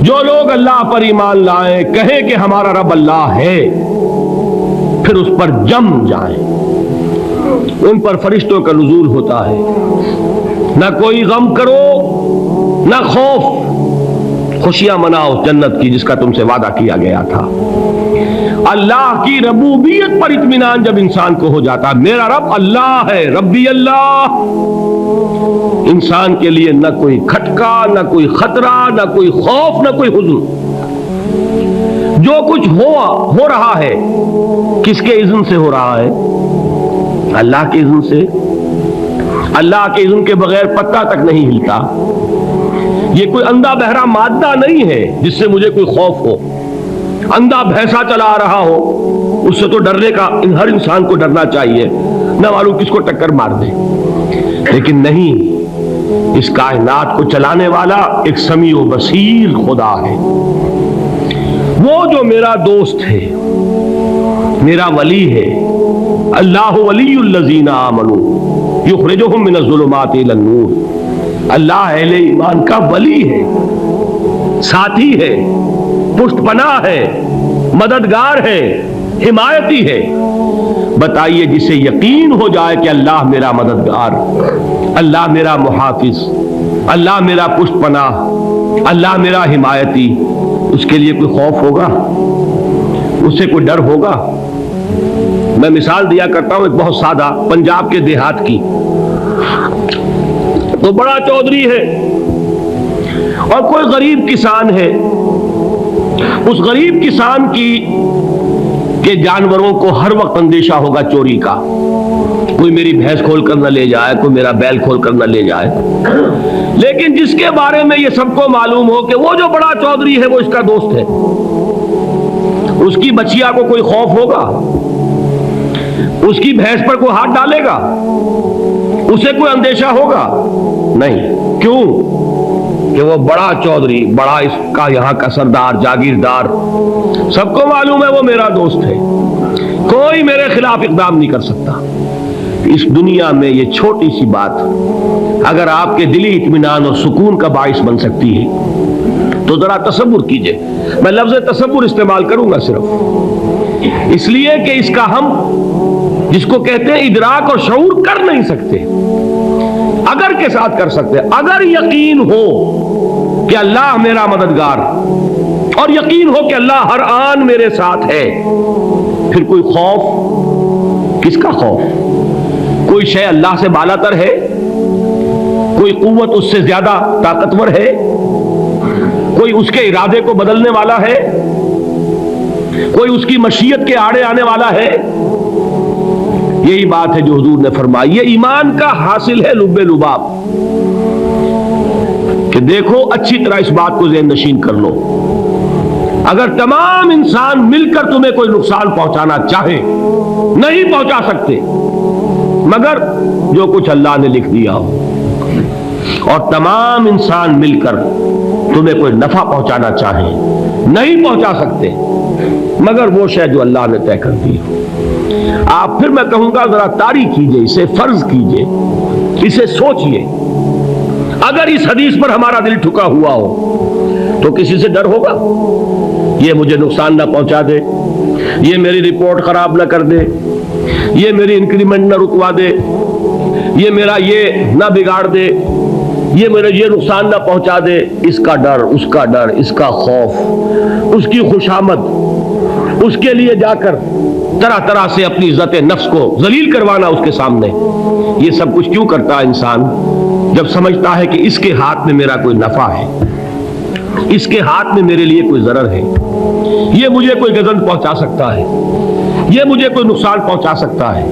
جو لوگ اللہ پر ایمان لائیں، کہیں کہ ہمارا رب اللہ ہے، پھر اس پر جم جائیں، ان پر فرشتوں کا نزول ہوتا ہے، نہ کوئی غم کرو نہ خوف، خوشیاں مناؤ جنت کی جس کا تم سے وعدہ کیا گیا تھا۔ اللہ کی ربوبیت پر اطمینان جب انسان کو ہو جاتا، میرا رب اللہ ہے، ربی اللہ، انسان کے لیے نہ کوئی کھٹکا، نہ کوئی خطرہ، نہ کوئی خوف، نہ کوئی حزن۔ جو کچھ ہو رہا ہے کس کے اذن سے ہو رہا ہے؟ اللہ کے اذن سے۔ اللہ کے اذن کے بغیر پتا تک نہیں ہلتا۔ یہ کوئی اندھا بہرا مادہ نہیں ہے جس سے مجھے کوئی خوف ہو۔ اندھا بھینسا چلا آ رہا ہو اس سے تو ڈرنے کا ہر انسان کو ڈرنا چاہیے، نہ معلوم کس کو ٹکر مار دے، لیکن نہیں، اس کائنات کو چلانے والا ایک سمیع و بصیر خدا ہے۔ وہ جو میرا دوست ہے، میرا ولی ہے، اللہ ولی الذین آمنوا یخرجہم من الظلمات الی النور، اللہ اہل ایمان کا ولی ہے، ساتھی ہے، پشت پناہ ہے، مددگار ہے، حمایتی ہے۔ بتائیے جسے یقین ہو جائے کہ اللہ میرا مددگار، اللہ میرا محافظ، اللہ میرا پشت پناہ، اللہ میرا حمایتی، اس کے لیے کوئی خوف ہوگا؟ اس سے کوئی ڈر ہوگا؟ میں مثال دیا کرتا ہوں ایک بہت سادہ، پنجاب کے دیہات کی۔ تو بڑا چودھری ہے اور کوئی غریب کسان ہے، اس غریب کسان کے جانوروں کو ہر وقت اندیشہ ہوگا چوری کا، کوئی میری بھینس کھول کر نہ لے جائے، کوئی میرا بیل کھول کر نہ لے جائے۔ لیکن جس کے بارے میں یہ سب کو معلوم ہو کہ وہ جو بڑا چودھری ہے وہ اس کا دوست ہے، اس کی بچیا کو کوئی خوف ہوگا؟ اس کی بھینس پر کوئی ہاتھ ڈالے گا؟ اسے کوئی اندیشہ ہوگا؟ نہیں۔ کیوں؟ کہ وہ بڑا چودھری، بڑا اس کا یہاں کا سردار، جاگیردار، سب کو معلوم ہے وہ میرا دوست ہے، کوئی میرے خلاف اقدام نہیں کر سکتا۔ اس دنیا میں یہ چھوٹی سی بات اگر آپ کے دلی اطمینان اور سکون کا باعث بن سکتی ہے تو ذرا تصور کیجئے۔ میں لفظ تصور استعمال کروں گا صرف اس لیے کہ اس کا ہم جس کو کہتے ہیں ادراک اور شعور کر نہیں سکتے، اگر کے ساتھ کر سکتے۔ اگر یقین ہو کہ اللہ میرا مددگار اور یقین ہو کہ اللہ ہر آن میرے ساتھ ہے، پھر کوئی خوف؟ کس کا خوف؟ کوئی شے اللہ سے بالاتر ہے؟ کوئی قوت اس سے زیادہ طاقتور ہے؟ کوئی اس کے ارادے کو بدلنے والا ہے؟ کوئی اس کی مشیت کے آڑے آنے والا ہے؟ یہی بات ہے جو حضور نے فرمائی، یہ ایمان کا حاصل ہے لب لباب، کہ دیکھو اچھی طرح اس بات کو ذہن نشین کر لو، اگر تمام انسان مل کر تمہیں کوئی نقصان پہنچانا چاہے نہیں پہنچا سکتے، مگر جو کچھ اللہ نے لکھ دیا ہو، اور تمام انسان مل کر تمہیں کوئی نفع پہنچانا چاہیں نہیں پہنچا سکتے، مگر وہ شے جو اللہ نے طے کر دی ہو۔ آپ پھر میں کہوں گا ذرا طاری کیجئے، اسے فرض کیجئے، اسے سوچئے۔ اگر اس حدیث پر ہمارا دل ٹھکا ہوا ہو تو کسی سے ڈر ہوگا؟ یہ مجھے نقصان نہ پہنچا دے، یہ میری رپورٹ خراب نہ کر دے، یہ میری انکریمنٹ نہ رکوا دے، یہ میرا یہ نہ بگاڑ دے، یہ میرا یہ نقصان نہ پہنچا دے۔ اس کا ڈر، اس کا ڈر، اس کا خوف، اس کی خوشامد، اس کے لیے جا کر طرح طرح سے اپنی عزت نفس کو ذلیل کروانا اس کے سامنے، یہ سب کچھ کیوں کرتا ہے انسان؟ جب سمجھتا ہے کہ اس کے ہاتھ میں میرا کوئی نفع ہے، اس کے ہاتھ میں میرے لیے کوئی ضرر ہے، یہ مجھے کوئی گزن پہنچا سکتا ہے، یہ مجھے کوئی نقصان پہنچا سکتا ہے،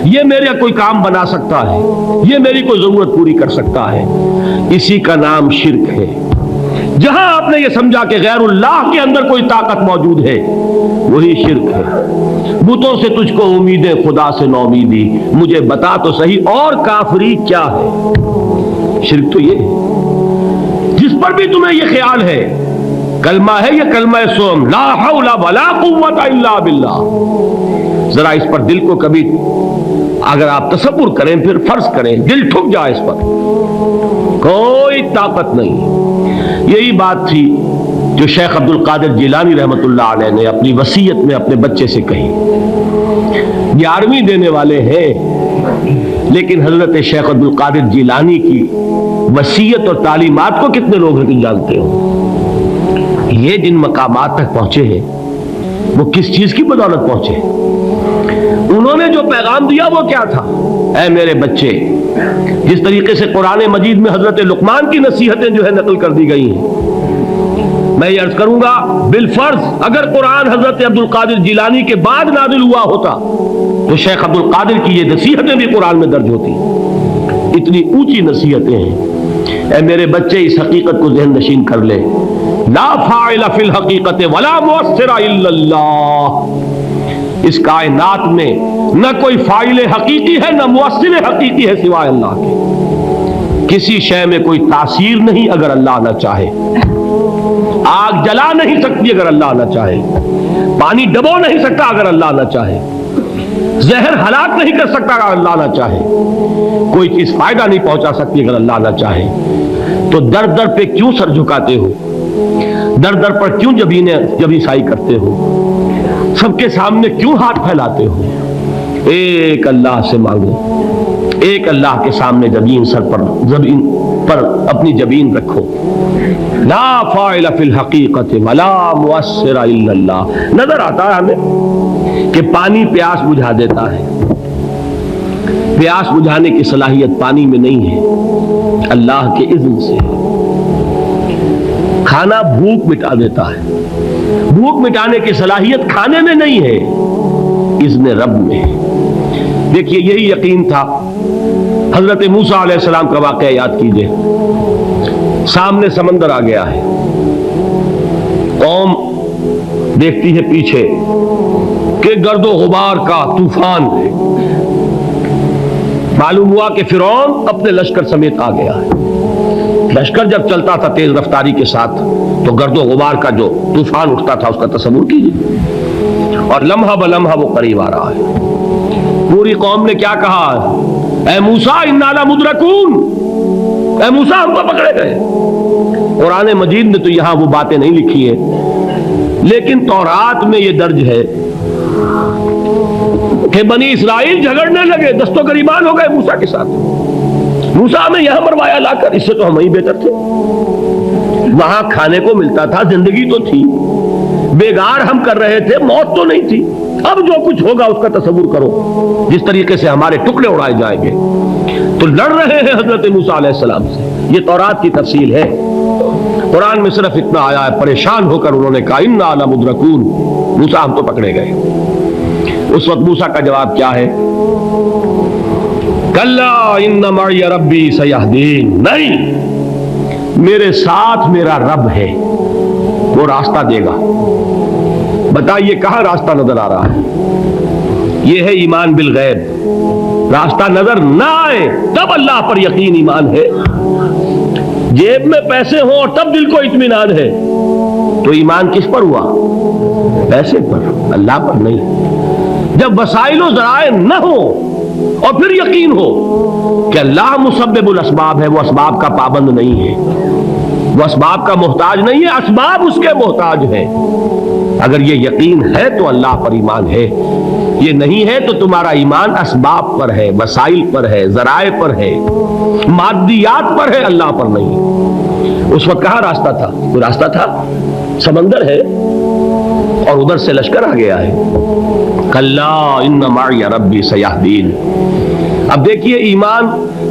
یہ میرا کوئی کام بنا سکتا ہے، یہ میری کوئی ضرورت پوری کر سکتا ہے، اسی کا نام شرک ہے۔ جہاں آپ نے یہ سمجھا کہ غیر اللہ کے اندر کوئی طاقت موجود ہے، وہی شرک ہے۔ بتوں سے تجھ کو امیدیں، خدا سے نو امیدی، مجھے بتا تو صحیح اور کافری کیا ہے؟ شرک تو یہ ہے۔ جس پر بھی تمہیں یہ خیال ہے، کلمہ ہے یہ کلمہ سوم، لا حول ولا قوت الا باللہ، ذرا اس پر دل کو کبھی اگر آپ تصور کریں، پھر فرض کریں، دل ٹھک جائے اس پر، کوئی طاقت نہیں۔ یہی بات تھی جو شیخ عبد القادر جیلانی رحمۃ اللہ علیہ نے اپنی وصیت میں اپنے بچے سے کہی. 11ویں دینے والے ہیں لیکن حضرت شیخ عبد القادر جیلانی کی وصیت اور تعلیمات کو کتنے لوگ جانتے ہو؟ یہ جن مقامات تک پہنچے ہیں وہ کس چیز کی بدولت پہنچے؟ انہوں نے جو پیغام دیا وہ کیا تھا؟ اے میرے بچے، جس طریقے سے قرآن مجید میں حضرت لقمان کی نصیحتیں جو ہے نقل کر دی گئی ہیں، میں یہ عرض کروں گا بالفرض اگر قرآن حضرت عبد القادر جیلانی کے بعد نازل ہوا ہوتا تو شیخ عبد القادر کی یہ نصیحتیں بھی قرآن میں درج ہوتی. اتنی اونچی نصیحتیں ہیں. اے میرے بچے، اس حقیقت کو ذہن نشین کر لے، لا فاعل فی الحقیقت ولا مؤثر الا اللہ. اس کائنات میں نہ کوئی فاعل حقیقی ہے نہ مؤثر حقیقی ہے سوائے اللہ کے. کسی شے میں کوئی تاثیر نہیں اگر اللہ نہ چاہے. آگ جلا نہیں سکتی اگر اللہ نہ چاہے. پانی ڈبو نہیں سکتا اگر اللہ نہ چاہے. زہر ہلاک نہیں کر سکتا اگر اللہ نہ چاہے. کوئی چیز فائدہ نہیں پہنچا سکتی اگر اللہ نہ چاہے. تو در در پہ کیوں سر جھکاتے ہو؟ در در پر کیوں جبیں سائی کرتے ہو؟ سب کے سامنے کیوں ہاتھ پھیلاتے ہو؟ ایک اللہ سے مانگو، ایک اللہ کے سامنے زمین پر اپنی جبین رکھو. لا فاعل فی الحقیقت ولا مؤثر الا اللہ. نظر آتا ہے ہمیں کہ پانی پیاس بجھا دیتا ہے. پیاس بجھانے کی صلاحیت پانی میں نہیں ہے، اللہ کے اذن سے. کھانا بھوک مٹا دیتا ہے. بھوک مٹانے کی صلاحیت کھانے میں نہیں ہے، اذن رب میں. دیکھیے یہی یقین تھا. حضرت موسیٰ علیہ السلام کا واقعہ یاد کیجئے. سامنے سمندر آ گیا ہے، قوم دیکھتی ہے پیچھے کہ گرد و غبار کا طوفان ہے. معلوم ہوا کہ فرعون اپنے لشکر سمیت آ گیا ہے. لشکر جب چلتا تھا تیز رفتاری کے ساتھ تو گرد و غبار کا جو طوفان اٹھتا تھا اس کا تصور کیجیے. اور لمحہ بلمحہ وہ قریب آ رہا ہے. پوری قوم نے کیا کہا؟ اے موسیٰ انا لمدرکون، اے موسیٰ ہم کو پکڑے گئے. قرآن مجید نے تو یہاں وہ باتیں نہیں لکھی ہیں لیکن تورات میں یہ درج ہے کہ بنی اسرائیل جھگڑنے لگے، دست و گریبان ہو گئے موسیٰ کے ساتھ. موسیٰ ہمیں یہاں مروایا لا کر، اس سے تو ہم ہی بہتر تھے. وہاں کھانے کو ملتا تھا، زندگی تو تھی، بیگار ہم کر رہے تھے، موت تو نہیں تھی. اب جو کچھ ہوگا اس کا تصور کرو، جس طریقے سے ہمارے ٹکڑے اڑائے جائیں گے. تو لڑ رہے ہیں حضرت موسیٰ علیہ السلام سے. یہ تورات کی تفصیل ہے. قرآن میں صرف اتنا آیا ہے، پریشان ہو کر انہوں نے کہا انا لمدرکون، موسیٰ ہم تو پکڑے گئے. اس وقت موسیٰ کا جواب کیا ہے؟ کلا ان معی ربی سیہدین. نہیں، میرے ساتھ میرا رب ہے، وہ راستہ دے گا. بتائیے کہاں راستہ نظر آ رہا ہے؟ یہ ہے ایمان بالغیب. راستہ نظر نہ آئے تب اللہ پر یقین ایمان ہے. جیب میں پیسے ہوں اور تب دل کو اطمینان ہے تو ایمان کس پر ہوا؟ پیسے پر، اللہ پر نہیں. جب وسائل و ذرائع نہ ہو اور پھر یقین ہو کہ اللہ مسبب الاسباب ہے، وہ اسباب کا پابند نہیں ہے، وہ اسباب کا محتاج نہیں ہے، اسباب اس کے محتاج ہیں. اگر یہ یقین ہے تو اللہ پر ایمان ہے. یہ نہیں ہے تو تمہارا ایمان اسباب پر ہے، وسائل پر ہے، ذرائع پر ہے، مادیات پر ہے، اللہ پر نہیں. اس وقت کہاں راستہ تھا؟ کوئی راستہ تھا؟ سمندر ہے اور ادھر سے لشکر آ گیا ہے. کلا ان معی ربی سیہدین. اب دیکھیے ایمان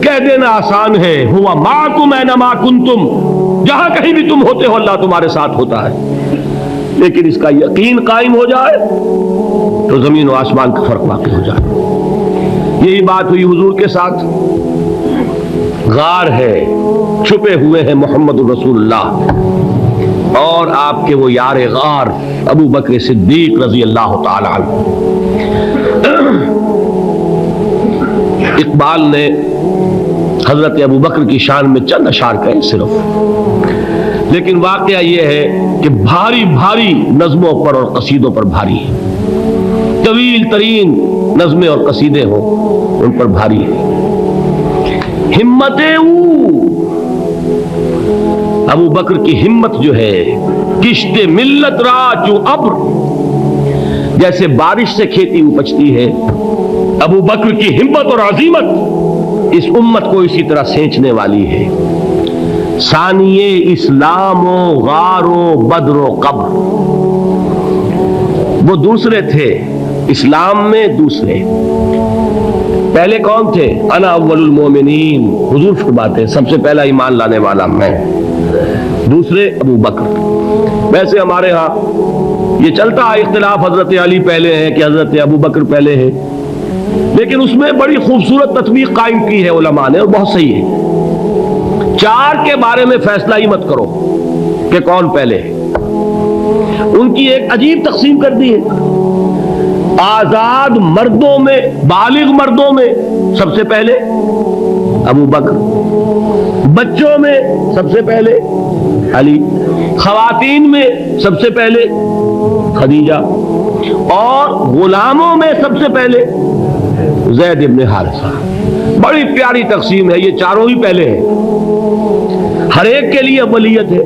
کہہ دینا آسان ہے، ہوا معکم اینما کنتم، جہاں کہیں بھی تم ہوتے ہو اللہ تمہارے ساتھ ہوتا ہے. لیکن اس کا یقین قائم ہو جائے تو زمین و آسمان کا فرق واقع ہو جائے. یہی بات ہوئی حضور کے ساتھ. غار ہے، چھپے ہوئے ہیں محمد الرسول اللہ اور آپ کے وہ یار غار ابو بکر صدیق رضی اللہ تعالی عنہ. اقبال نے حضرت ابو بکر کی شان میں چند اشعار کہے صرف، لیکن واقعہ یہ ہے کہ بھاری بھاری نظموں پر اور قصیدوں پر بھاری ہے. طویل ترین نظمیں اور قصیدے ہوں ان پر بھاری ہے. ہمت او ابو بکر کی ہمت جو ہے، کشت ملت را جو ابر، جیسے بارش سے کھیتی اپجتی ہے، ابو بکر کی ہمت اور عزیمت اس امت کو اسی طرح سینچنے والی ہے۔ ثانیے اسلام و غار و بدر و قبر، وہ دوسرے تھے اسلام میں، دوسرے پہلے کون تھے؟ انا اول المومنین، حضور فرماتے ہیں سب سے پہلا ایمان لانے والا میں، دوسرے ابو بکر۔ ویسے ہمارے ہاں یہ چلتا ہے اختلاف، حضرت علی پہلے ہیں کہ حضرت ابو بکر پہلے ہیں، لیکن اس میں بڑی خوبصورت تطبیق قائم کی ہے علماء نے، اور بہت صحیح ہے۔ چار کے بارے میں فیصلہ ہی مت کرو کہ کون پہلے ہے، ان کی ایک عجیب تقسیم کر دی ہے۔ آزاد مردوں میں، بالغ مردوں میں سب سے پہلے ابو بکر، بچوں میں سب سے پہلے علی، خواتین میں سب سے پہلے خدیجہ، اور غلاموں میں سب سے پہلے زید ابن حارثہ۔ بڑی پیاری تقسیم ہے، یہ چاروں ہی پہلے ہیں، ہر ایک کے لیے اولیت ہے۔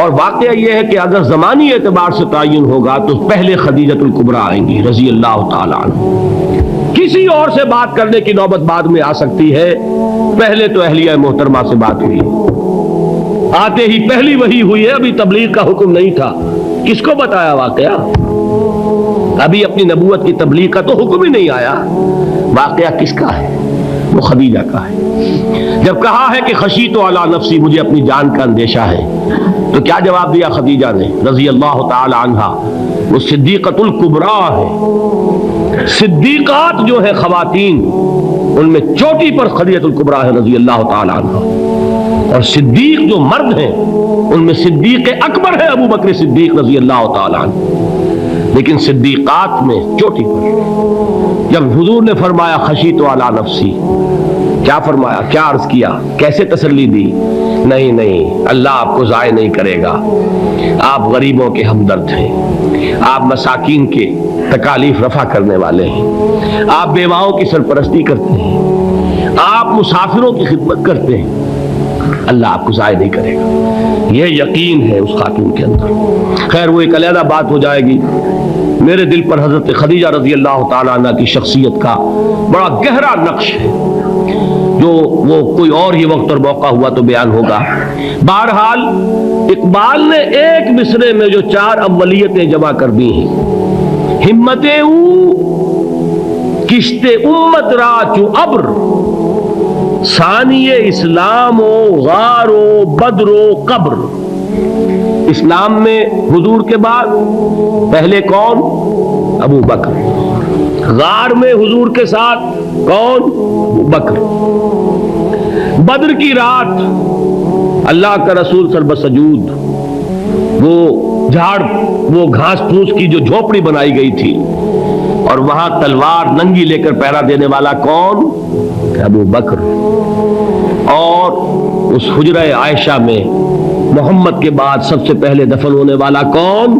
اور واقعہ یہ ہے کہ اگر زمانی اعتبار سے تعین ہوگا تو پہلے خدیجۃ الکبریٰ آئیں گی رضی اللہ تعالی عنہ، کسی اور سے بات کرنے کی نوبت بعد میں آ سکتی ہے، پہلے تو اہلیہ محترمہ سے بات ہوئی، آتے ہی پہلی وحی ہوئی ہے، ابھی تبلیغ کا حکم نہیں تھا، کس کو بتایا واقعہ؟ ابھی اپنی نبوت کی تبلیغ کا تو حکم ہی نہیں آیا، واقعہ کس کا ہے؟ وہ خدیجہ کا ہے۔ جب کہا ہے کہ خشیت علی نفسی، مجھے اپنی جان کا اندیشہ ہے، تو کیا جواب دیا خدیجہ نے رضی اللہ تعالی عنہا؟ وہ صدیقۃ الکبریٰ ہے، صدیقات جو ہے خواتین ان میں چوٹی پر خدیجۃ الکبریٰ ہے رضی اللہ تعالی عنہا، اور صدیق جو مرد ہیں ان میں صدیق اکبر ہے ابو بکر صدیق رضی اللہ تعالی عنہ، لیکن صدیقات میں چوٹی پر۔ جب حضور نے فرمایا خشیت علی نفسی، کیا فرمایا، کیا عرض کیا، کیسے تسلی دی؟ نہیں نہیں، اللہ آپ کو ضائع نہیں کرے گا، آپ غریبوں کے ہمدرد ہیں، آپ مساکین کے تکالیف رفع کرنے والے ہیں، آپ بیواؤں کی سرپرستی کرتے ہیں، آپ مسافروں کی خدمت کرتے ہیں، اللہ آپ کو ضائع نہیں کرے گا۔ یہ یقین ہے اس خاتون کے اندر۔ خیر وہ ایک علیحدہ بات ہو جائے گی۔ میرے دل پر حضرت خدیجہ رضی اللہ تعالی عنہ کی شخصیت کا بڑا گہرا نقش ہے، جو وہ کوئی اور ہی وقت اور موقع ہوا تو بیان ہوگا۔ بہرحال اقبال نے ایک مصرے میں جو چار اولیتیں جمع کر دی ہیں، ہمتیں کشت امت را چو ابر، ثانی اسلام و غار و بدر و قبر۔ اسلام میں حضور کے بعد پہلے کون؟ ابو بکر۔ غار میں حضور کے ساتھ کون؟ ابو بکر۔ بدر کی رات اللہ کا رسول سربسجود، وہ جھاڑ، وہ گھاس پھوس کی جو جھوپڑی بنائی گئی تھی، اور وہاں تلوار ننگی لے کر پہرا دینے والا کون؟ ابو بکر۔ اور اس حجرہ عائشہ میں محمد کے بعد سب سے پہلے دفن ہونے والا کون؟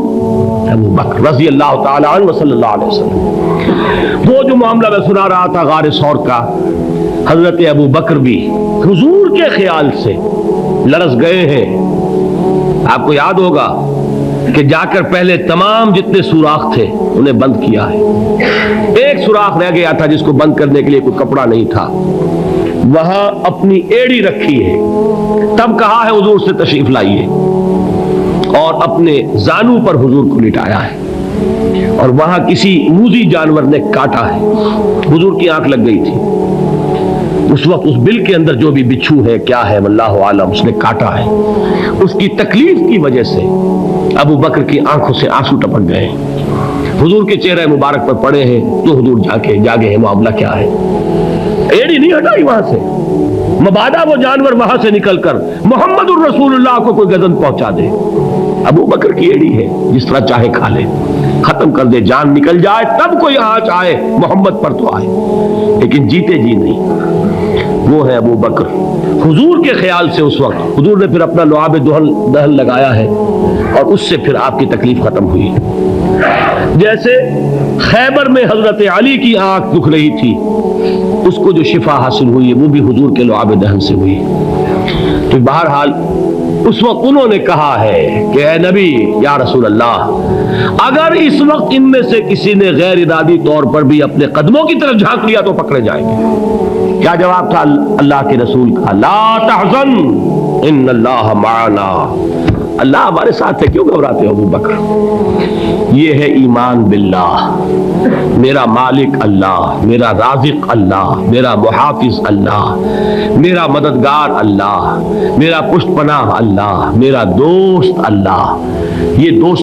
ابو بکر رضی اللہ تعالی عنہ صلی اللہ علیہ وسلم۔ وہ جو معاملہ میں سنا رہا تھا غار ثور کا، حضرت ابو بکر بھی حضور کے خیال سے لرز گئے ہیں۔ آپ کو یاد ہوگا کہ جا کر پہلے تمام جتنے سوراخ تھے انہیں بند کیا ہے، ایک سوراخ رہ گیا تھا جس کو بند کرنے کے لیے کوئی کپڑا نہیں تھا، وہاں اپنی ایڑی رکھی ہے، تب کہا ہے حضور سے تشریف لائیے، اور اپنے زانو پر حضور کو لٹایا ہے، اور وہاں کسی موذی جانور نے کاٹا ہے، حضور کی آنکھ لگ گئی تھی اس وقت، اس بل کے اندر جو بھی بچھو ہے کیا ہے واللہ عالم، اس نے کاٹا ہے، اس کی تکلیف کی وجہ سے ابو بکر کی آنکھوں سے آنسو ٹپک گئے، حضور کے چہرے مبارک پر پڑے ہیں، تو حضور جاگے ہیں، معاملہ کیا ہے؟ ایڑی نہیں ہٹائی وہاں سے، مبادا وہ جانور وہاں سے نکل کر محمد الرسول اللہ کو کوئی گزن پہنچا دے، ابو بکر کی ایڑی ہے، جس طرح چاہے کھا لے، ختم کر دے، جان نکل جائے تب کوئی آنچ آئے، محمد پر تو آئے، لیکن جیتے جی نہیں۔ وہ ہے ابو بکر حضور کے خیال سے۔ اس وقت حضور نے پھر اپنا لعاب دہن لگایا ہے، اور اس سے پھر آپ کی تکلیف ختم ہوئی۔ جیسے خیبر میں حضرت علی کی آنکھ دکھ رہی تھی، اس کو جو شفا حاصل ہوئی وہ بھی حضور کے لعاب دہن سے ہوئی۔ تو بہرحال اس وقت انہوں نے کہا ہے کہ اے نبی یا رسول اللہ، اگر اس وقت ان میں سے کسی نے غیر ارادی طور پر بھی اپنے قدموں کی طرف جھانک لیا تو پکڑے جائیں گے۔ کیا جواب تھا اللہ کے رسول کا؟ لا تحزن ان اللہ معنا، اللہ ہمارے ساتھ ہے، کیوں گھبراتے ہو ابو بکر؟ یہ ہے ایمان باللہ، میرا مالک اللہ، میرا رازق اللہ، میرا محافظ اللہ، میرا مددگار اللہ، میرا پشت پناہ اللہ، میرا دوست اللہ۔ یہ دوست